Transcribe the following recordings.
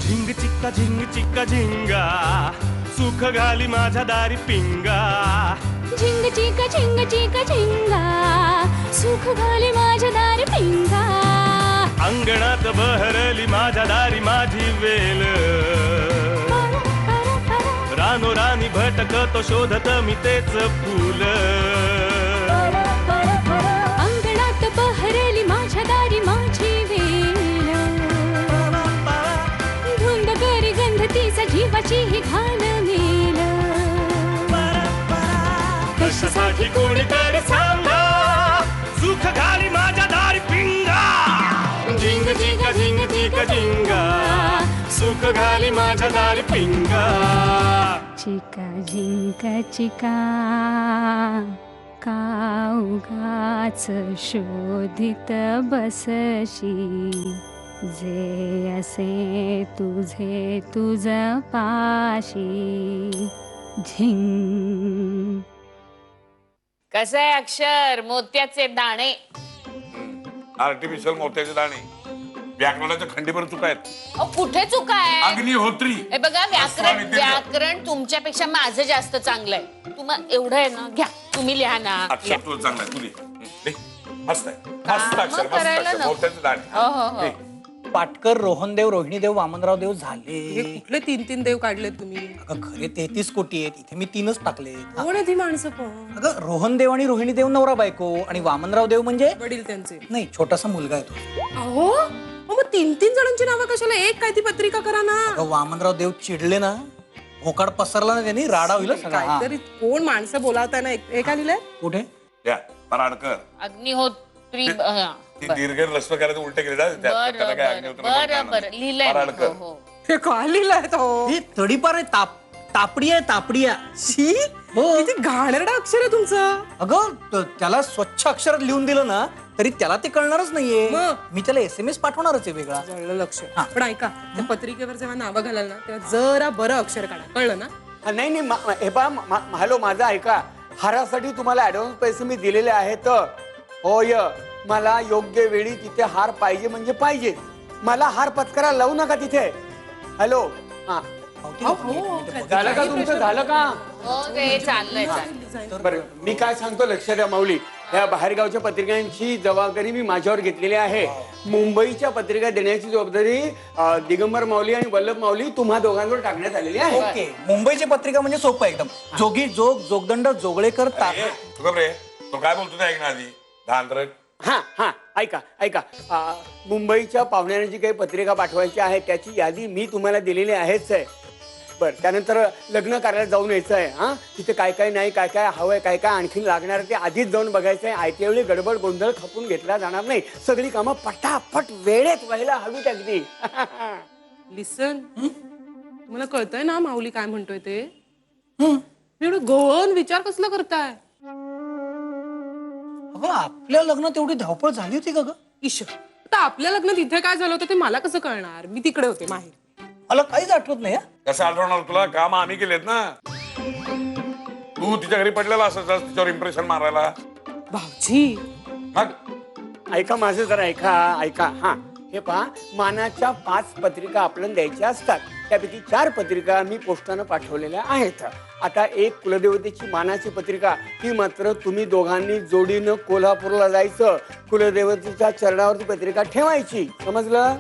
झिंग चिक्का झिंगा सुख घाली माझ्या दारी पिंगा. झिंग चिका झिंगा सुख घाली माझ्या दारी पिंगा. अंगणात बहरली माझ्या दारी माझी वेल. रानो रानी भटकतो शोधत मी तेच फूल. अंगणात बहरली माझ्या दारी माझी वेल. धुंद करी गंध तिचा जीवाची ही घाल मेल. कशासाठी कोणीतरी सांगा सुख घाली माझ्या दारी पिंगा. झिंग चिक्का झिंगा सुख घाली माझ्या दारी पिंगा. चिका झिंका चिका का उगाच शोधित बसशी. जे असे तुझे तुझ पाशी. झिंग. कसं आहे अक्षर मोत्याचे दाणे. आर्टिफिशियल मोत्याचे दाणे. व्याकरणाच्या खंडीभर चुका आहेत. कुठे चुका आहे. अग्निहोत्री हे बघा व्याकरण तुमच्यापेक्षा माझं जास्त चांगलं आहे. तुम्हाला एवढं आहे ना घ्या तुम्ही लिहा ना. अक्षर तुझं चांगलं आहे. तू लिह. मस्त आहे. मस्त अक्षर मस्त करायला अक्षर नको. मोत्याचे दाणे. हो. पाटकर, रोहनदेव, रोहिणीदेव, वामनराव देव झाले. हे कुठले 3-3 देव काढले तुम्ही. अगं खरे 33 कोटी आहेत, इथे मी 3च टाकले. कोण आहे ती माणसं पण. अगं रोहनदेव आणि रोहिणीदेव नवरा बायको आणि वामनराव देव म्हणजे वडील त्यांचे. नाही छोटासा मुलगा आहे तो. अहो मग 3-3 जणांची नावं कशाला. एक काय ती पत्रिका करा ना. अगं वामनराव देव चिडले ना, भोकाड पसरला ना त्यांनी, राडा होईल सगळा. हा. काहीतरी कोण माणसं बोलावताय ना. हे काय लिहिलंय. कुठे या पराडकर. अग्निहोत्री. ती दीर्घ रस्व करायचं उलटे केले बरं लिहिलंय. पराडकर. हो. हे काय लिहिलंय तो. हे तडीपार आहे, तापडी आहे तापडिया. शी हो. किती घाणेरडं अक्षर आहे तुमचं. अगं त्याला स्वच्छ अक्षरात लिहून दिलं ना तरी त्याला ते कळणारच नाहीये. मग? मी त्याला SMS पाठवणारच आहे वेगळा. जळलं लक्ष. हा. पण ऐका त्या पत्रिकेवर जेव्हा नावं घालाल ना तेव्हा जरा बरं अक्षर काढा. कळलं ना. नाही हे पहा हॅलो माझा ऐका. हारासाठी तुम्हाला ऍडव्हान्स पैसे मी दिलेले आहेत. होय मला योग्य वेळी तिथे हार पाहिजे म्हणजे पाहिजे. मला हार पत्करायला लावू नका तिथे. हॅलो हा झालं का तुमचं. झालं का. हो ते चाललंय. बरं मी काय सांगतो लक्ष द्या माऊली. या बाहेरगावच्या पत्रिकांची जबाबदारी मी माझ्यावर घेतलेली आहे. मुंबईच्या पत्रिका देण्याची जबाबदारी दिगंबर माऊली आणि वल्लभ माऊली तुम्हा दोघांवर टाकण्यात आलेली आहे. ओके. मुंबईची पत्रिका म्हणजे सोपं एकदम. जोगी जोग जोगदंड जोगळेकर तू रे तो काय बोलतो ते ऐकणार आधी. धांद्रक. हा ऐका मुंबईच्या पाहुण्यांना जी काही पत्रिका पाठवायची आहे त्याची यादी मी तुम्हाला दिलेली आहेच आहे. बरं त्यानंतर लग्न कार्याला जाऊन यायचं आहे. हा तिथे काय काय नाही काय काय हवंय काय काय आणखीन लागणार ते आधीच जाऊन बघायचं आहे. आयत्या वेळी गडबड गोंधळ खपून घेतला जाणार नाही. सगळी कामं पटापट वेळेत व्हायला हवीत अगदी. लिसन तुम्हाला कळतंय ना माऊली काय म्हणतोय ते. एवढं गहन विचार कसला करताय. अगं आपल्या लग्नात एवढी धावपळ झाली होती का ग. ईश्वर आता आपल्या लग्नात इथे काय झालं होतं ते मला कसं कळणार. मी तिकडे होते माहेर. मला काहीच आठवत नाही. कसं आठवणार तुला. काम आम्ही केलेत ना. तू तिच्या घरी पडलेला असं तिच्यावर इम्प्रेशन मारायला. भाऊजी मग ऐका माझं जरा ऐका. हा हे पहा मानाच्या 5 पत्रिका आपल्याला द्यायच्या असतात. त्यापैकी 4 पत्रिका मी पोस्टानं पाठवलेल्या आहेत. आता एक कुलदेवतेची मानाची पत्रिका ही मात्र तुम्ही दोघांनी जोडीनं कोल्हापूरला जायचं. कुलदेवतेच्या चरणावरती पत्रिका ठेवायची. समजलं.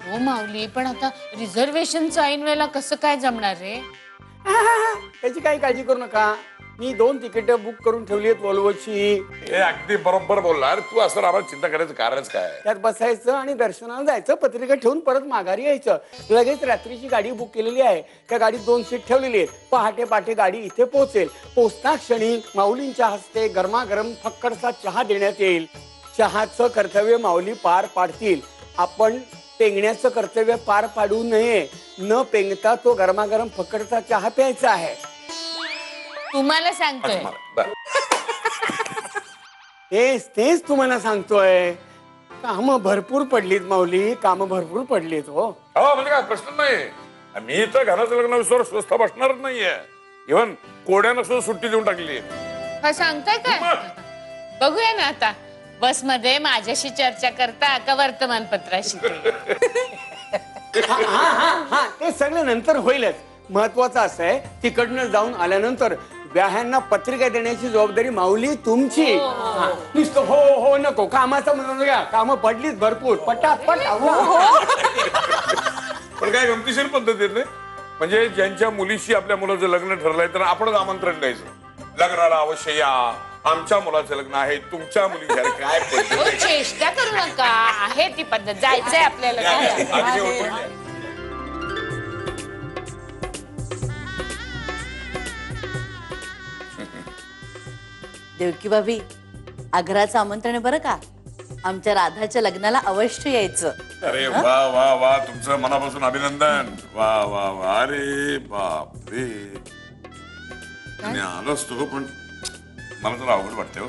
हो माऊली पण आता रिझर्वेशनचं ऐन वेळेला कसं काय जमणार रे. त्याची काही काळजी करू नका. मी 2 तिकीटं बुक करून ठेवली आहेत वॉल्वोची. हे अगदी बरोबर बोलला. तू असं आम्हाला चिंता करायचं कारणच काय. त्यात बसायचं आणि दर्शनाला जायचं. पत्रिका ठेवून परत माघारी यायचं. लगेच रात्रीची गाडी बुक केलेली आहे. त्या गाडीत 2 सीट ठेवलेली आहेत. पहाटे गाडी इथे पोहोचेल. पोचता क्षणी माऊलींच्या हस्ते गरमागरम फक्कडचा चहा देण्यात येईल. चहाचं कर्तव्य माऊली पार पाडतील. आपण पेंगण्याचं कर्तव्य पार पाडू नये. न पेंगता तो गरमागरम फक्कडचा चहा प्यायचा आहे. तुम्हाला सांगतोय. तेच तुम्हाला सांगतोय. कामं भरपूर पडलीत माऊली. कामं भरपूर पडलीत. हो म्हणजे काय प्रश्न नाही. मी तर घराचं लग्न विश्वास स्वस्थ बसणारच नाहीये. इव्हन कोड्यानं सुद्धा सुट्टी देऊन टाकली. हा सांगताय काय. बघूया ना आता बस मध्ये माझ्याशी चर्चा करता का वर्तमानपत्राशी. हा ते सगळं नंतर होईलच. महत्वाचं असं आहे तिकडनं जाऊन आल्यानंतर व्याह्यांना पत्रिका देण्याची जबाबदारी माऊली तुमची. हा, नुसतं हो हो नको, कामाचं म्हणून घ्या. कामं पडलीच भरपूर, पटापट पण काय गमतीशीर पद्धतीने म्हणजे ज्यांच्या मुलीशी आपल्या मुलाचं लग्न ठरलंय तर आपणच आमंत्रण द्यायचं, लग्नाला अवश्य या, आमच्या मुलाचं लग्न आहे, तुमच्या मुलीच्या काय पद्धत हो, आहे? चेष्टा करू नका, आहे ती पद्धत, जायचंय आपल्याला. अगदी उत्तम. देवकी भाभी, आग्राचं आमंत्रण आहे बरं का. आमच्या राधाच्या लग्नाला अवश्य यायचं. अरे वा वा वा, तुमचं मनापासून अभिनंदन. वा वा वा, अरे बाप रे. मी आलो असतो पण मला जरा अवघड वाटतंय हो.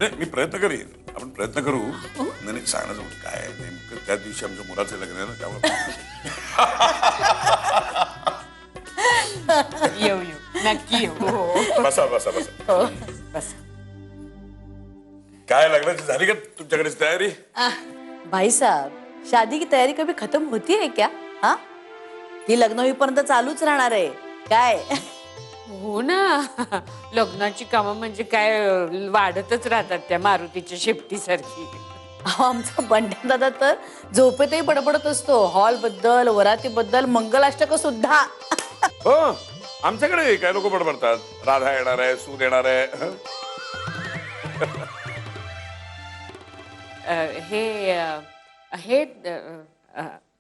नाही, मी प्रयत्न करीन, आपण प्रयत्न करू. नाही सांगण्याचं काय नेमकं त्या दिवशी आमच्या मुलाचं लग्न आहे ना, त्यामुळे येऊ नक्की येऊ. बसा बसा बसा. बस. काय लग्नाची झाली का तुमच्याकडे तयारी? भाई साहब, शादी की तयारी कभी खत्म होती है क्या? हाँ, ही लग्न होईपर्यंत चालूच राहणार आहे काय. हो ना, लग्नाची कामं म्हणजे काय वाढतच राहतात त्या मारुतीच्या शेपटीसारखी. अहो, आमचा बंड्या दादा तर झोपेतही बडबडत असतो हॉल बद्दल, वरातीबद्दल, मंगलाष्टक सुद्धा. हो, आमच्याकडे काय लोक बडबडतात, राधा येणार आहे, सूद येणार आहे. हे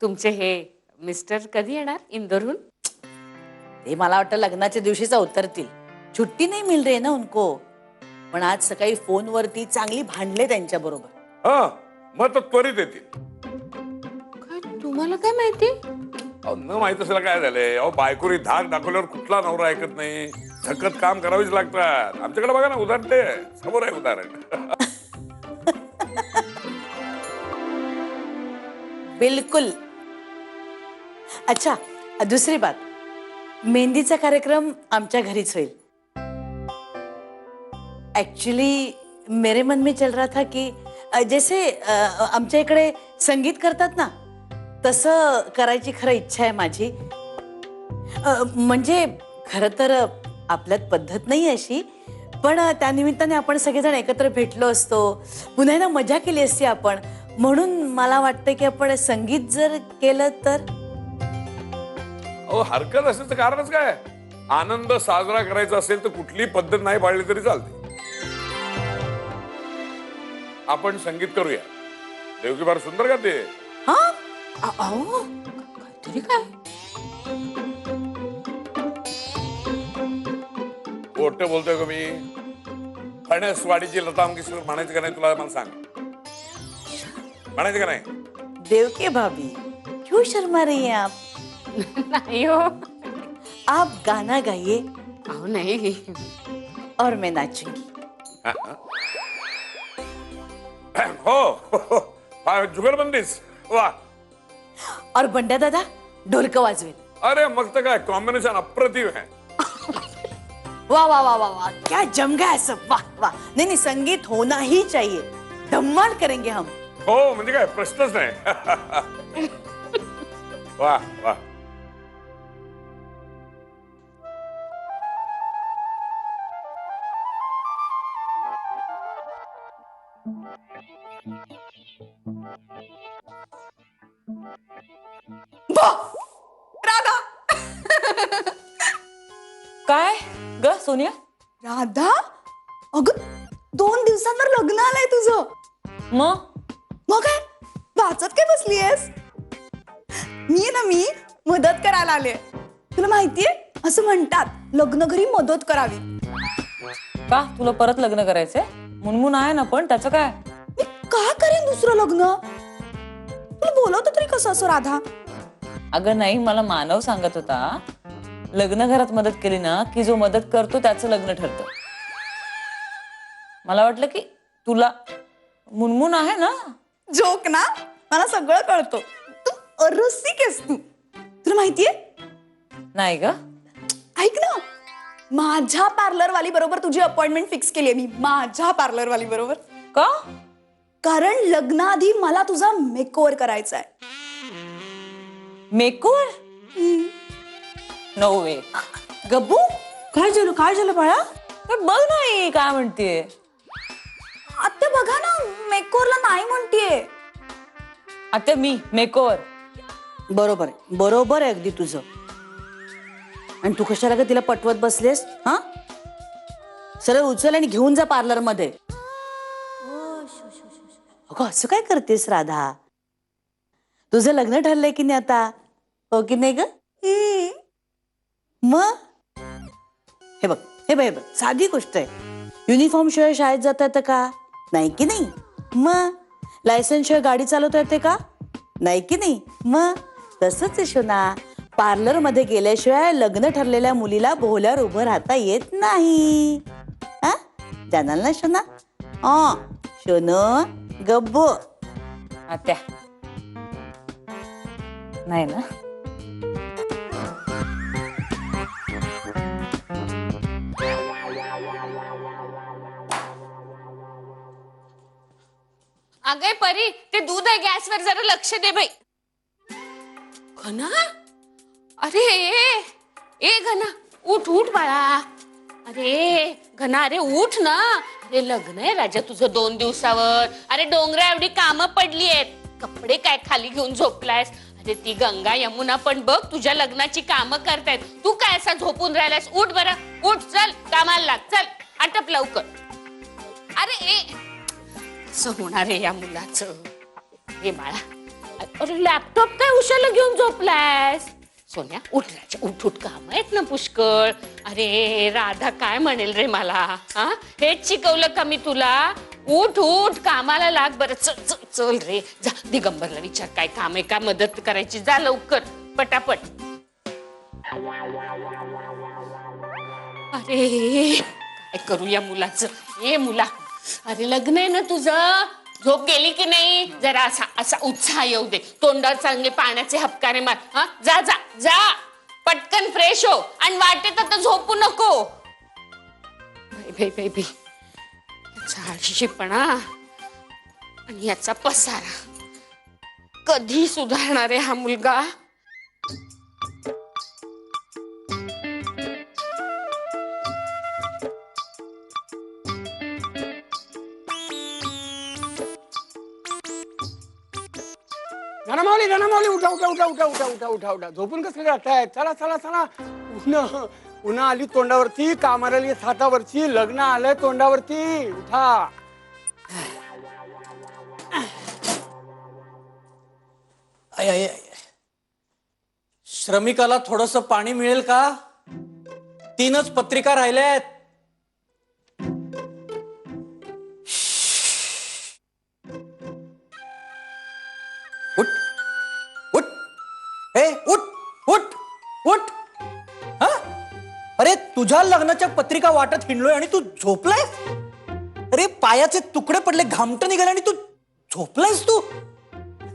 तुमचे हे मिस्टर कधी येणार इंदोरहून? ते मला वाटतं लग्नाच्या दिवशीच उतरतील. छुट्टी नाही मिल रही ना उनको. पण आज सकाळी फोनवरती चांगली भांडले त्यांच्या बरोबर. हा, मग तर त्वरित येतील. काय तुम्हाला काय माहिती? अहो, न माहित असेल काय झालंय. अहो, बायकोनी धाक दाखवल्यावर कुठला नवरा ऐकत नाही. झकत काम करावीच लागतात. आमच्याकडे बघा ना, उदाहरण ते समोर आहे उदाहरण. बिलकुल. अच्छा, दुसरी बात, मेहंदीचा कार्यक्रम आमच्या घरीच होईल. एक्चुअली मेरे मन में चल रहा था कि जैसे आमच्या इकडे संगीत करतात ना, तसं करायची खरं इच्छा आहे माझी. म्हणजे खरं तर आपल्यात पद्धत नाही अशी, पण त्यानिमित्ताने आपण सगळेजण एकत्र भेटलो असतो, पुन्हा एकदा मजा केली असती आपण. म्हणून मला वाटतं की आपण संगीत जर केलं तर. अहो, हरकत असेल तर कारणच काय. आनंद साजरा करायचा असेल तर कुठली पद्धत नाही पाळली तरी चालते. आपण संगीत करूया. देवकी फार सुंदर गाते. हा, अहो, काहीतरी काय. गोष्ट बोलतोय का मी? फणसवाडीची लता मंगेशकर म्हणायचं का नाही तुला? मला सांग, म्हणायचं का नाही? देवकी भाभी, क्यों शर्मा रही हैं आप? नाही हो. आप गाना गाइए अहो नाही. और मैं नाचूंगी. हो, जुगलबंदीच. वा. और बंड्या दादा ढोलक वाजवेल. अरे मग तर काय कॉम्बिनेशन अप्रतिम आहे. वाह वाह वाह वाह वाह, क्या जम गया है सब. वाह वाह. नहीं नहीं, संगीत होना ही चाहिए. धमाल करेंगे हम. हो, म्हणजे काय प्रश्नच नाही. वा वा. राधा. काय ग सोनिया? राधा, अगं 2 दिवसांवर लग्न आलंय तुझं. मग काय वाचत काय बसलीयस? मी मदत करायला आले. तुला माहितीये असं म्हणतात लग्न घरी मदत करावी. का तुला परत लग्न करायचंय? मुनमुन आहे ना, पण त्याचं काय? मी का करेन दुसरं लग्न? तुला बोलवतं तरी कसं असं राधा? अगं नाही, मला मानव सांगत होता लग्न घरात मदत केली ना की जो मदत करतो त्याचं लग्न ठरतं. मला वाटलं की तुला मुनमुन आहे ना. जोक ना, मला सगळं कळतो. तू रसिक आहेस तू. तुला माहितीये? नाही ग. ऐक ना, माझ्या पार्लर वाली बरोबर तुझी अपॉइंटमेंट फिक्स केली आहे मी. माझ्या पार्लर वाली बरोबर. का? कारण लग्नाआधी मला तुझा मेकओव्हर करायचा आहे. मेकओव्हर नो वे. गब्बू काय झालं बाळा? पण बघ नाही काय म्हणतेय. आत्या बघा ना, मेकओव्हरला नाही म्हणतीये. आता मी मेकओव्हर. बरोबर आहे अगदी तुझं. आणि तू कशाला का तिला पटवत बसलेस? हा, सरळ उचल आणि घेऊन जा पार्लर मध्ये. अगं असं काय करतेस राधा? तुझं लग्न ठरलंय की नाही आता? हो की नाही ग? मग हे बघ साधी गोष्ट आहे. युनिफॉर्म शिवाय शाळेत जाता येतं का? नाही की नाही? मग लायसन्स शिवाय गाडी चालवता येते का? नाही की नाही? मग तसंच आहे शोना, पार्लर मध्ये गेल्याशिवाय लग्न ठरलेल्या मुलीला बोहल्यावर उभं राहता येत नाही. हा, जाणार ना शोना? शोन गब्बू. आत्या नाही ना. अगं परी, ते दूध आहे गॅसवर, जरा लक्ष दे बाई. घना, अरे ए घना, उठ बाळा. अरे घना, अरे उठ ना. अरे लग्न आहे राजा तुझं 2 दिवसावर. अरे डोंगरा एवढी कामं पडली आहेत, कपडे काय खाली घेऊन झोपलायस? अरे ती गंगा यमुना पण बघ तुझ्या लग्नाची कामं करतायत, तू काय असा झोपून राहिलास? उठ बरं, उठ, चल कामाला लाग, चल आटप लवकर. अरे असं होणार आहे या मुलाचं. हे बाळा, अरे लॅपटॉप काय उशाला घेऊन झोपलायस? सोन्या उठ राजा, उठ, काम आहेत ना पुष्कळ. अरे राधा काय म्हणेल रे मला? हा, हेच शिकवलं का मी तुला? उठ कामाला लाग बरं. चल रे, जा दिगंबरला विचार काय काम आहे का, मदत करायची, जा लवकर पटापट. अरे काय करू या मुलाचं? ए मुला, अरे लग्न आहे ना तुझं, झोप गेली की नाही? जरा असा उत्साह येऊ दे, तोंडावर चांगले पाण्याचे हपकारे मार. हा, जा पटकन फ्रेश हो, आणि वाटेत आता झोपू नको. बाई आळशीपणा आणि याचा पसारा, कधी सुधारणार आहे हा मुलगा? धनमावली उठा. झोपून कसं राहताय? चला. पुन्हा आली तोंडावरती, कामाला आली हातावरची, लग्न आलंय तोंडावरती. उठा. श्रमिकाला थोडस पाणी मिळेल का? 3च पत्रिका राहिल्यात. उठ. हा, अरे तुझ्या लग्नाच्या पत्रिका वाटत हिंडलोय आणि तू झोपलायस? अरे पायाचे तुकडे पडले, घामट निघाले आणि तू झोपलायस तू?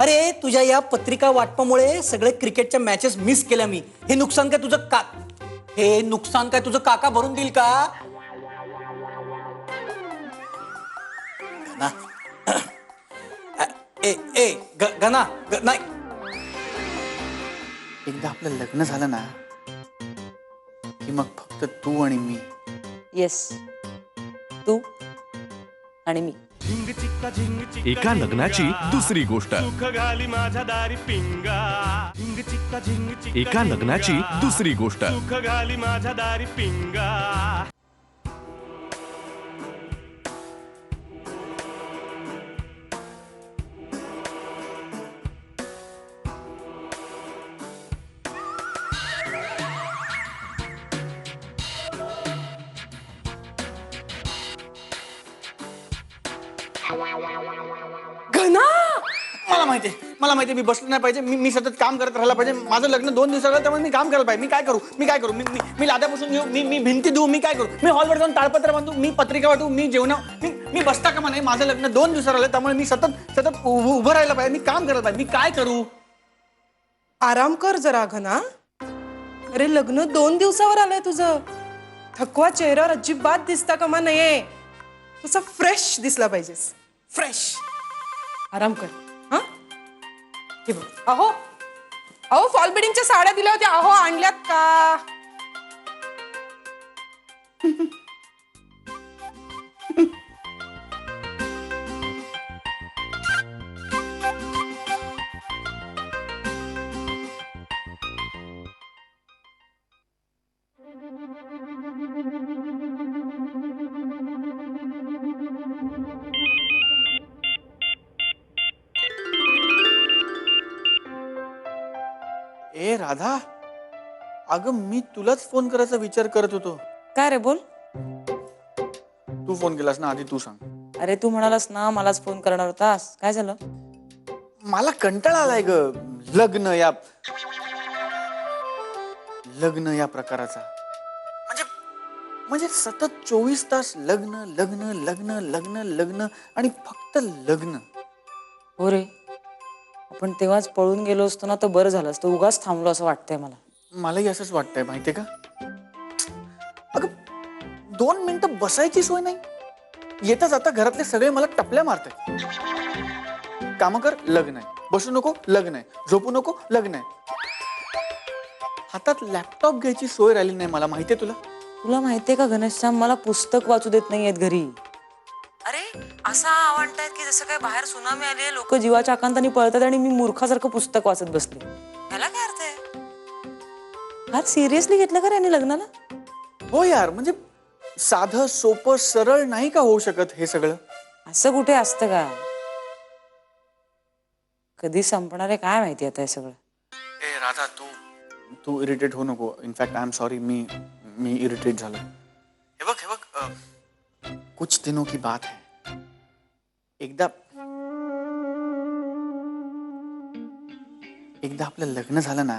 अरे तुझ्या या पत्रिका वाटपामुळे सगळे क्रिकेटच्या मॅचेस मिस केल्या मी. हे नुकसान काय तुझं काका भरून देईल का? गना नाही. एकदा आपलं लग्न झालं ना की मग फक्त तू आणि मी. येस, तू आणि मी. एका लग्नाची दुसरी गोष्ट. सुख घाली माझ्या दारी पिंगा. एका लग्नाची दुसरी गोष्ट. सुख घाली माझ्या दारी पिंगा. घना, मला माहिती मी बसलो नाही पाहिजे. मी सतत काम करत राहिला पाहिजे. माझं लग्न 2 दिवसाला, त्यामुळे मी काम करायला पाहिजे. मी काय करू? मी लाद्यापासून घेऊ, मी भिंती देऊ, मी काय करू? मी हॉलवर जाऊन ताळपत्र बांधू, मी पत्रिका वाटू, मी जेवण, मी बसता कामा नाही. माझं लग्न 2 दिवसाला आलं, त्यामुळे मी सतत उभं राहायला पाहिजे. मी काम करायला पाहिजे. मी काय करू? आराम कर जरा घना. अरे लग्न 2 दिवसावर आलंय तुझं. थकवा चेहऱ्यावर अजिबात दिसता कामा नाहीये. तुझा फ्रेश दिसला पाहिजेस, फ्रेश. आराम कर. हा, हे बघ, अहो अहो फॉल बिडिंगच्या साड्या दिल्या होत्या, अहो आणल्यात का? ए राधा, अगं मी तुलाच फोन करायचा विचार करत होतो. काय रे बोल. तू फोन केलास ना, आधी तू सांग. अरे तू म्हणालास ना मलाच फोन करणार होतास, काय झालं? मला कंटाळा आलाय ग लग्न या प्रकाराचा. म्हणजे सतत 24 तास लग्न लग्न लग्न लग्न लग्न आणि फक्त लग्न. हो रे, आपण तेव्हाच पळून गेलो असतो ना तर बरं झालं असतं. उगाच थांबलो असं वाटतंय मला. मलाही असंच वाटतंय माहितीये का. अगं 2 मिनिटं बसायची सोय नाही. येता जाता घरातले सगळे मला टपल्या मारतात. काम कर, लग्न आहे. बसू नको, लग्न आहे. झोपू नको, लग्न आहे. हातात लॅपटॉप घ्यायची सोय राहिली नाही मला, माहितीये तुला. तुला माहितीये का घनश्याम, मला पुस्तक वाचू देत नाहीयेत घरी. अरे असा आवडतायत की जसं काय बाहेर सुनामी आली, लोक जीवाच्या आकांताने पळतात आणि मी मूर्खासारखं पुस्तक वाचत बसले. याला काय अर्थ आहे? फार सिरियसली घेतलं का यांनी लग्नाला? हो यार, म्हणजे साधं सोपं सरळ नाही का होऊ शकत हे सगळं. असं कुठे असतं का? कधी संपणार आहे काय माहिती आता हे सगळं. ए राधा, तू इरिटेट होऊ नको. In fact I am sorry, me irritate झालो. हे बघ कुछ दिनों की बात है. एकदा आपलं लग्न झालं ना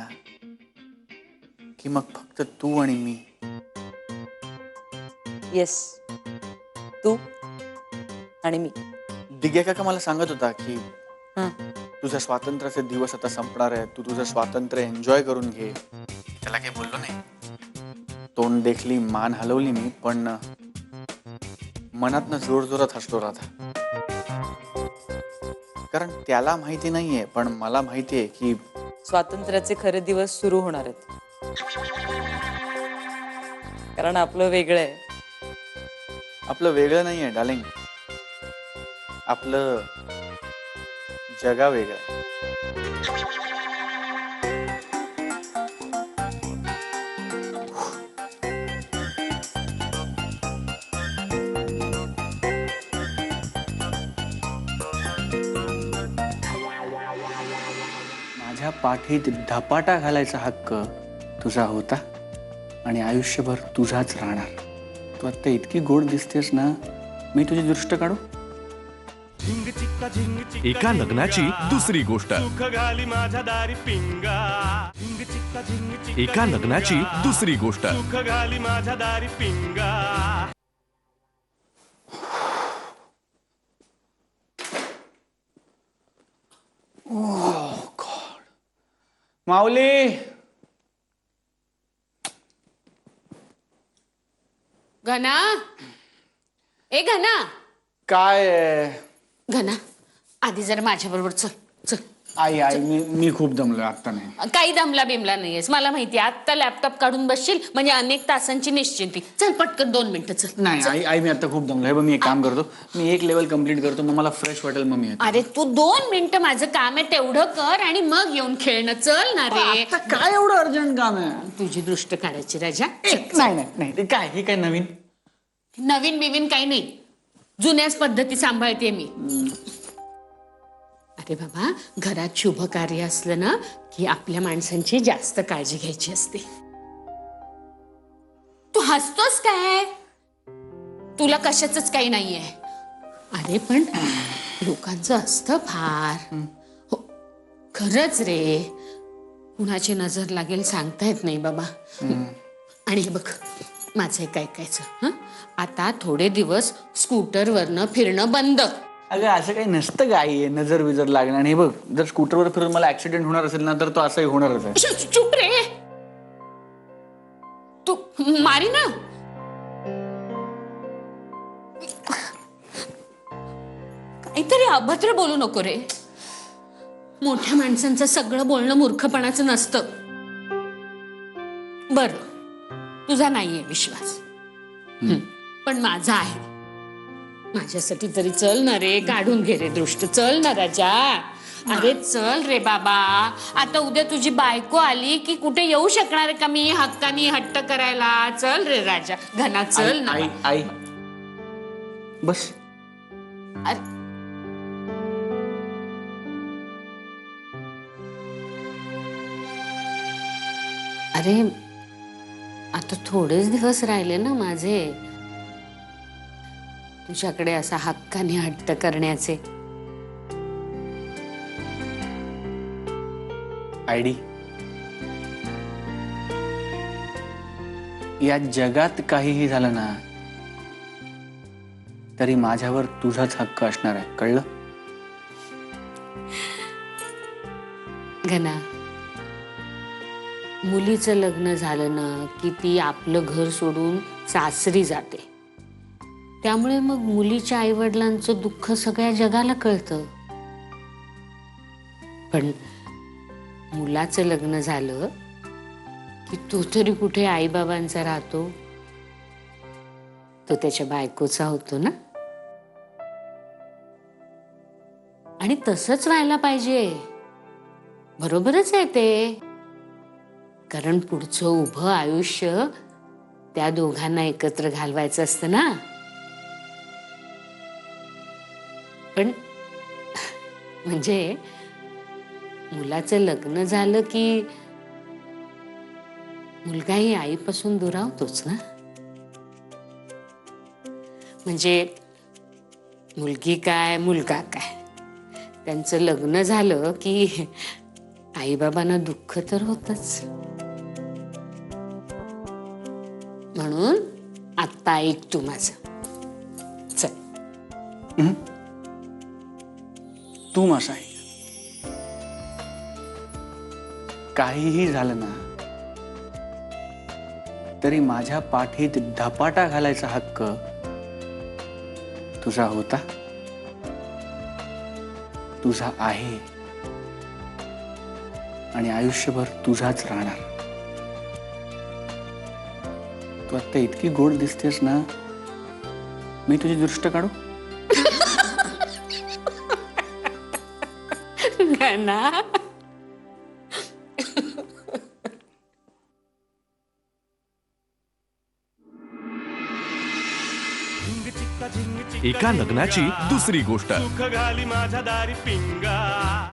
की मग फक्त तू आणि मी. येस, तू आणि मी. दिग्या काका मला सांगत होता की तुझ्या स्वातंत्र्याचे दिवस आता संपणार आहे, तू तुझं स्वातंत्र्य एन्जॉय करून घे. त्याला काही बोललो नाही. तोंड देखली, मान हलवली मी, पण मनातनं जोर जोरात हसलो राधा. कारण त्याला माहिती नाहीये, पण मला माहितीये की स्वातंत्र्याचे खरे दिवस सुरू होणार आहेत. कारण आपलं वेगळं आहे. आपलं वेगळं नाहीये डार्लिंग, आपलं जगा वेगळं आहे. माझ्या पाठीत धपाटा घालायचा हक्क तुझा होता आणि आयुष्यभर तुझाच राहणार. तू आता इतकी गोड दिसतेस ना, मी तुझी दृष्ट काढू. एका लग्नाची दुसरी गोष्ट. एका लग्नाची दुसरी गोष्ट. माऊली, घना, ए घना. काय घना, आधी जरा माझ्या बरोबर चल चल. आई मी खूप दमलोय, आता नाही. काही दमला बिमला नाहीयेस, मला माहिती. आता लॅपटॉप काढून बसशील म्हणजे अनेक तासांची निश्चिंती. चल पटकन 2 मिनिटं चल. नाही आई, मी आता खूप दमलोय. मी एक काम करतो, मी एक लेवल कम्प्लीट करतो, मग मला फ्रेश वाटेल. मग मी येतो. अरे तू 2 मिनिटं माझं काम आहे तेवढं कर आणि मग येऊन खेळणं. चल ना रे. आता काय एवढं अर्जंट काम आहे? तुझी दृष्ट काढायची राजा. नाही ते काय, हे काय नवीन नवीन बिवीन काही नाही, जुन्याच पद्धती सांभाळते मी. अरे बाबा, घरात शुभ कार्य असलं ना की आपल्या माणसांची जास्त काळजी घ्यायची असते. तू हसतोस काय? तुला कशाच काही नाहीये. अरे पण लोकांचं असतं फार. हो खरंच रे, कुणाची नजर लागेल सांगता येत नाही बाबा. आणि हे बघ, माझं एक ऐकायचं. हं, आता थोडे दिवस स्कूटरवरनं फिरणं बंद. अगं असं काही नसतं काय, नजर विजर लागणार. आणि बघ, जर स्कूटरवर फिरून मला ऍक्सिडेंट होणार असेल ना, तर तो असंही होणारच आहे. चुप रे, तू मारी ना. काहीतरी अभद्र बोलू नको रे. मोठ्या माणसांचं सगळं बोलणं मूर्खपणाचं नसतं. बर, तुझा नाहीये विश्वास, पण माझा आहे. माझ्यासाठी तरी चल ना रे, काढून घे रे दृष्ट, चल ना राजा. अरे चल रे बाबा, आता उद्या तुझी बायको आली की कुठे येऊ शकणार आहे का मी हक्कानी हट्ट करायला? चल रे राजा, घना चल ना. आई बस. अरे अरे आता थोडेच दिवस राहिले ना माझे तुझ्याकडे असा हक्काने हट्ट करण्याचे. आयडी, या जगात काहीही झालं ना तरी माझ्यावर तुझाच हक्क असणार आहे, कळलं? घना, मुलीचं लग्न झालं ना की ती आपलं घर सोडून सासरी जाते. त्यामुळे मग मुलीच्या आईवडिलांचं दुःख सगळ्या जगाला कळतं. पण मुलाचं लग्न झालं की तो तरी कुठे आईबाबांचा राहतो, तो त्याच्या बायकोचा होतो ना. आणि तसंच व्हायला पाहिजे. बरोबरच आहे ते, कारण पुढचं उभं आयुष्य त्या दोघांना एकत्र घालवायचं असतं ना. पण म्हणजे मुलाचं लग्न झालं की मुलगाही आईपासून दुरावतोच ना. म्हणजे मुलगी काय मुलगा काय, त्यांचं लग्न झालं की आईबाबांना दुःख तर होतच. म्हणून आत्ता ऐक तू माझं. चल, तू माझा आहे. काहीही झालं ना तरी माझ्या पाठीत धपाटा घालायचा हक्क तुझा होता, तुझा आहे आणि आयुष्यभर तुझाच राहणार. तू आता इतकी गोड दिसतेस ना, मी तुझी दृष्ट काढू? ना एका लग्नाची दुसरी गोष्ट. सुख घाली माझ्या दारी पिंगा.